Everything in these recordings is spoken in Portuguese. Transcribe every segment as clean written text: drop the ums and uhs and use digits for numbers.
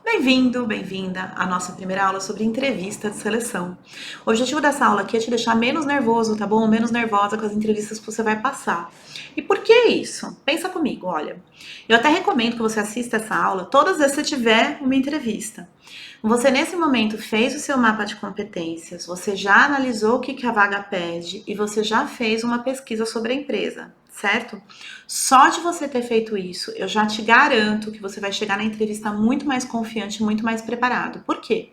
Bem-vindo, bem-vinda à nossa primeira aula sobre entrevista de seleção. O objetivo dessa aula aqui é te deixar menos nervoso, tá bom? Menos nervosa com as entrevistas que você vai passar. E por que isso? Pensa comigo, olha. Eu até recomendo que você assista essa aula todas as vezes que você tiver uma entrevista. Você, nesse momento, fez o seu mapa de competências, você já analisou o que a vaga pede e você já fez uma pesquisa sobre a empresa, certo? Só de você ter feito isso, eu já te garanto que você vai chegar na entrevista muito mais confiante, muito mais preparado. Por quê?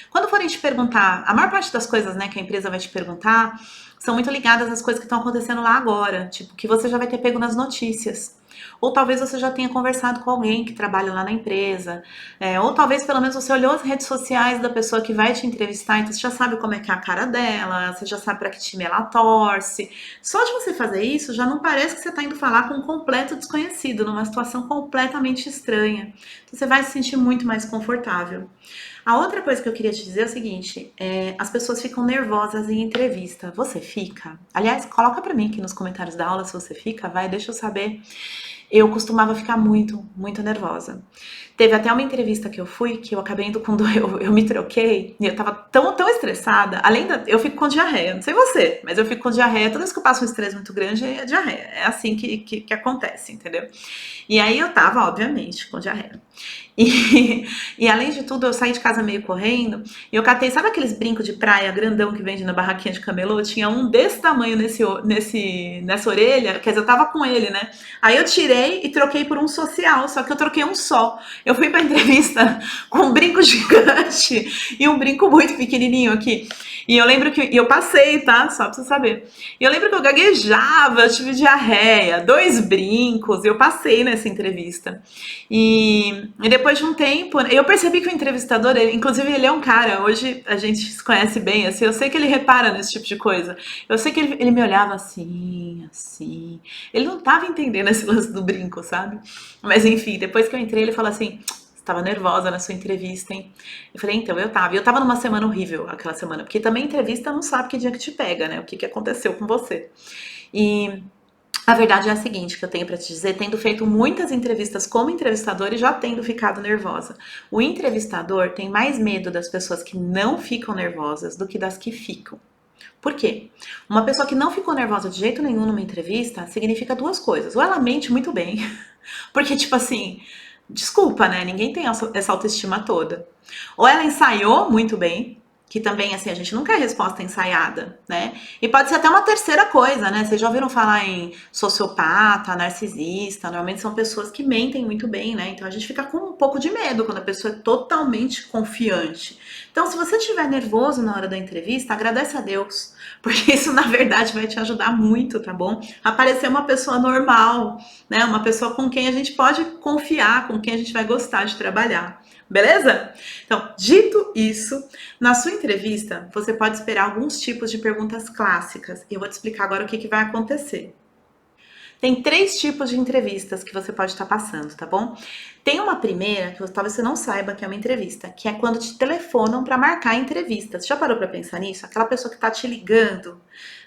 Quando forem te perguntar, a maior parte das coisas, né, que a empresa vai te perguntar são muito ligadas às coisas que estão acontecendo lá agora, tipo, que você já vai ter pego nas notícias. Ou talvez você já tenha conversado com alguém que trabalha lá na empresa, ou talvez pelo menos você olhou as redes sociais da pessoa que vai te entrevistar, então você já sabe como é que é a cara dela, você já sabe para que time ela torce. Só de você fazer isso, já não parece que você está indo falar com um completo desconhecido, numa situação completamente estranha. Então você vai se sentir muito mais confortável. A outra coisa que eu queria te dizer é o seguinte, as pessoas ficam nervosas em entrevista. Você fica? Aliás, coloca pra mim aqui nos comentários da aula se você fica, vai, deixa eu saber. Eu costumava ficar muito, muito nervosa. Teve até uma entrevista que eu fui, que eu acabei indo com eu me troquei, e eu tava tão estressada, eu fico com diarreia, não sei você, mas eu fico com diarreia, toda vez que eu passo um estresse muito grande, é diarreia, é assim que acontece, entendeu? E aí eu tava, obviamente, com diarreia. E além de tudo, eu saí de casa meio correndo e eu catei, sabe aqueles brincos de praia grandão que vende na barraquinha de camelô? Tinha um desse tamanho nessa orelha, quer dizer, eu tava com ele, né? Aí eu tirei e troquei por um social, só que eu troquei um só. Eu fui pra entrevista com um brinco gigante e um brinco muito pequenininho aqui. E eu lembro que eu passei, tá? Só pra você saber. E eu lembro que eu gaguejava, eu tive diarreia, 2 brincos, eu passei nessa entrevista. E depois de um tempo, eu percebi que o entrevistador, inclusive ele é um cara, hoje a gente se conhece bem, assim, eu sei que ele repara nesse tipo de coisa. Eu sei que ele me olhava assim, assim. Ele não tava entendendo esse lance do brinco, sabe? Mas enfim, depois que eu entrei, ele falou assim: você tava nervosa na sua entrevista, hein? Eu falei, então, eu tava. E eu tava numa semana horrível aquela semana, porque também entrevista não sabe que dia que te pega, né? O que aconteceu com você. E a verdade é a seguinte, que eu tenho para te dizer, tendo feito muitas entrevistas como entrevistador e já tendo ficado nervosa. O entrevistador tem mais medo das pessoas que não ficam nervosas do que das que ficam. Por quê? Uma pessoa que não ficou nervosa de jeito nenhum numa entrevista significa duas coisas. Ou ela mente muito bem, porque, tipo assim, desculpa, né? Ninguém tem essa autoestima toda. Ou ela ensaiou muito bem, que também, assim, a gente nunca é resposta ensaiada, né? E pode ser até uma terceira coisa, né? Vocês já ouviram falar em sociopata, narcisista? Normalmente são pessoas que mentem muito bem, né? Então a gente fica com um pouco de medo quando a pessoa é totalmente confiante. Então, se você estiver nervoso na hora da entrevista, agradece a Deus, porque isso, na verdade, vai te ajudar muito, tá bom? A parecer uma pessoa normal, né? Uma pessoa com quem a gente pode confiar, com quem a gente vai gostar de trabalhar. Beleza? Então, dito isso, na sua entrevista, você pode esperar alguns tipos de perguntas clássicas. E eu vou te explicar agora o que vai acontecer. Tem 3 tipos de entrevistas que você pode estar passando, tá bom? Tem uma primeira, que talvez você não saiba que é uma entrevista, que é quando te telefonam para marcar a entrevista. Você já parou para pensar nisso? Aquela pessoa que tá te ligando,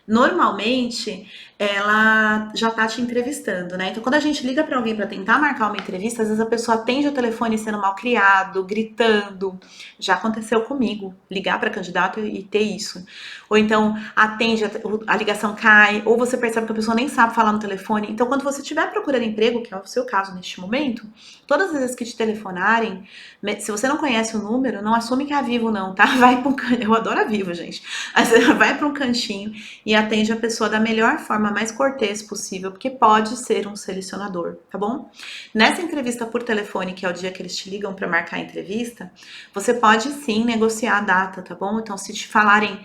normalmente ela já tá te entrevistando, né? Então, quando a gente liga para alguém para tentar marcar uma entrevista, às vezes a pessoa atende o telefone sendo mal criado, gritando. Já aconteceu comigo, ligar para candidato e ter isso. Ou então atende, a ligação cai, ou você percebe que a pessoa nem sabe falar no telefone. Então, quando você estiver procurando emprego, que é o seu caso neste momento, todas as vezes que te telefonarem, se você não conhece o número, não assume que é a Vivo não, tá? Vai para um cantinho, eu adoro a Vivo, gente. Mas vai para um cantinho e atende a pessoa da melhor forma, mais cortês possível, porque pode ser um selecionador, tá bom? Nessa entrevista por telefone, que é o dia que eles te ligam para marcar a entrevista, você pode sim negociar a data, tá bom? Então, se te falarem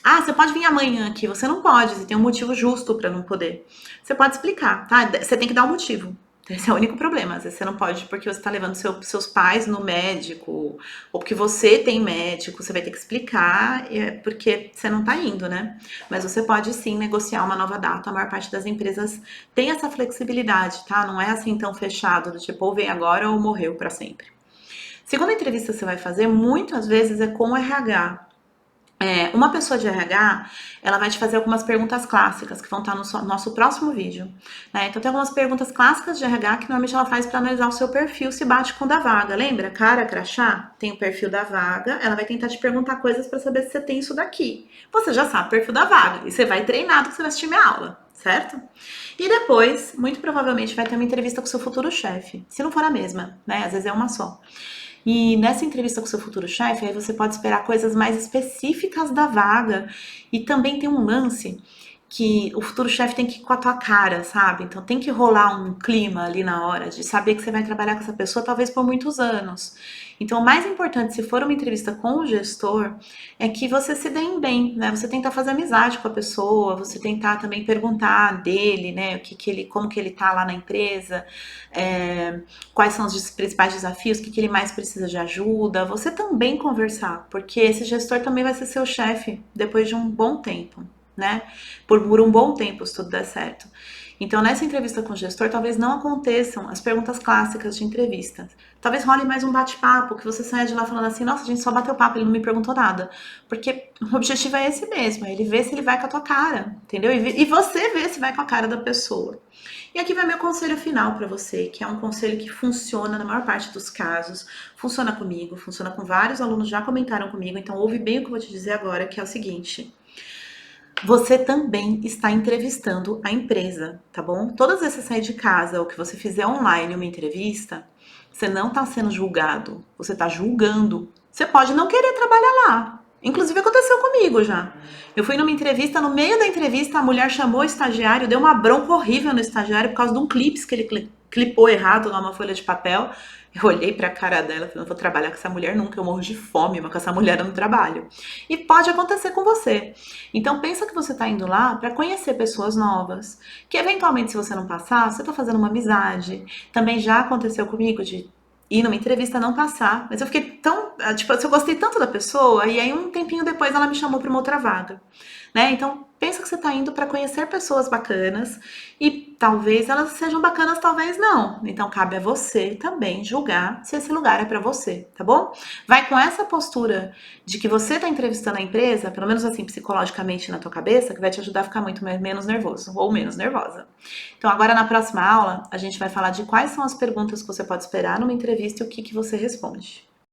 você pode vir amanhã aqui. Você não pode, você tem um motivo justo para não poder. Você pode explicar, tá? Você tem que dar um motivo. Esse é o único problema. Às vezes você não pode porque você está levando seus pais no médico, ou porque você tem médico, você vai ter que explicar, porque você não está indo, né? Mas você pode sim negociar uma nova data. A maior parte das empresas tem essa flexibilidade, tá? Não é assim tão fechado, do tipo, ou vem agora ou morreu para sempre. Segunda entrevista que você vai fazer, muitas vezes é com o RH. Uma pessoa de RH, ela vai te fazer algumas perguntas clássicas que vão estar no nosso próximo vídeo, né? Então tem algumas perguntas clássicas de RH que normalmente ela faz para analisar o seu perfil se bate com o da vaga. Lembra? Cara, crachá, tem o perfil da vaga, ela vai tentar te perguntar coisas para saber se você tem isso daqui. Você já sabe o perfil da vaga e você vai treinado que você vai assistir minha aula, certo? E depois, muito provavelmente, vai ter uma entrevista com o seu futuro chefe, se não for a mesma, né? Às vezes é uma só. E nessa entrevista com o seu futuro chefe, aí você pode esperar coisas mais específicas da vaga. E também tem um lance que o futuro chefe tem que ir com a tua cara, sabe? Então tem que rolar um clima ali na hora de saber que você vai trabalhar com essa pessoa talvez por muitos anos. Então o mais importante, se for uma entrevista com o gestor, é que você se dê bem, né? Você tentar fazer amizade com a pessoa, você tentar também perguntar dele, né? Como que ele tá lá na empresa, quais são os principais desafios, o que ele mais precisa de ajuda. Você também conversar, porque esse gestor também vai ser seu chefe depois de um bom tempo, né? Por um bom tempo, se tudo der certo. Então, nessa entrevista com o gestor, talvez não aconteçam as perguntas clássicas de entrevista. Talvez role mais um bate-papo, que você saia de lá falando assim, nossa, a gente só bateu papo, ele não me perguntou nada. Porque o objetivo é esse mesmo, é ele ver se ele vai com a tua cara, entendeu? E você ver se vai com a cara da pessoa. E aqui vai meu conselho final para você, que é um conselho que funciona na maior parte dos casos, funciona comigo, funciona com vários alunos, já comentaram comigo, então ouve bem o que eu vou te dizer agora, que é o seguinte: você também está entrevistando a empresa, tá bom? Todas as vezes que você sair de casa ou que você fizer online uma entrevista, você não está sendo julgado, você está julgando. Você pode não querer trabalhar lá. Inclusive aconteceu comigo já. Eu fui numa entrevista, no meio da entrevista a mulher chamou o estagiário, deu uma bronca horrível no estagiário por causa de um clipe que ele clipou errado numa folha de papel. Eu olhei pra cara dela e falei, não vou trabalhar com essa mulher nunca, eu morro de fome, mas com essa mulher eu não trabalho. E pode acontecer com você. Então pensa que você está indo lá para conhecer pessoas novas, que eventualmente se você não passar, você está fazendo uma amizade. Também já aconteceu comigo de ir numa entrevista não passar, mas eu fiquei tão, tipo, eu gostei tanto da pessoa e aí um tempinho depois ela me chamou para uma outra vaga, né? Então pensa que você está indo para conhecer pessoas bacanas e talvez elas sejam bacanas, talvez não. Então cabe a você também julgar se esse lugar é para você, tá bom? Vai com essa postura de que você está entrevistando a empresa, pelo menos assim psicologicamente na tua cabeça, que vai te ajudar a ficar muito menos nervoso ou menos nervosa. Então agora na próxima aula a gente vai falar de quais são as perguntas que você pode esperar numa entrevista e o que você responde.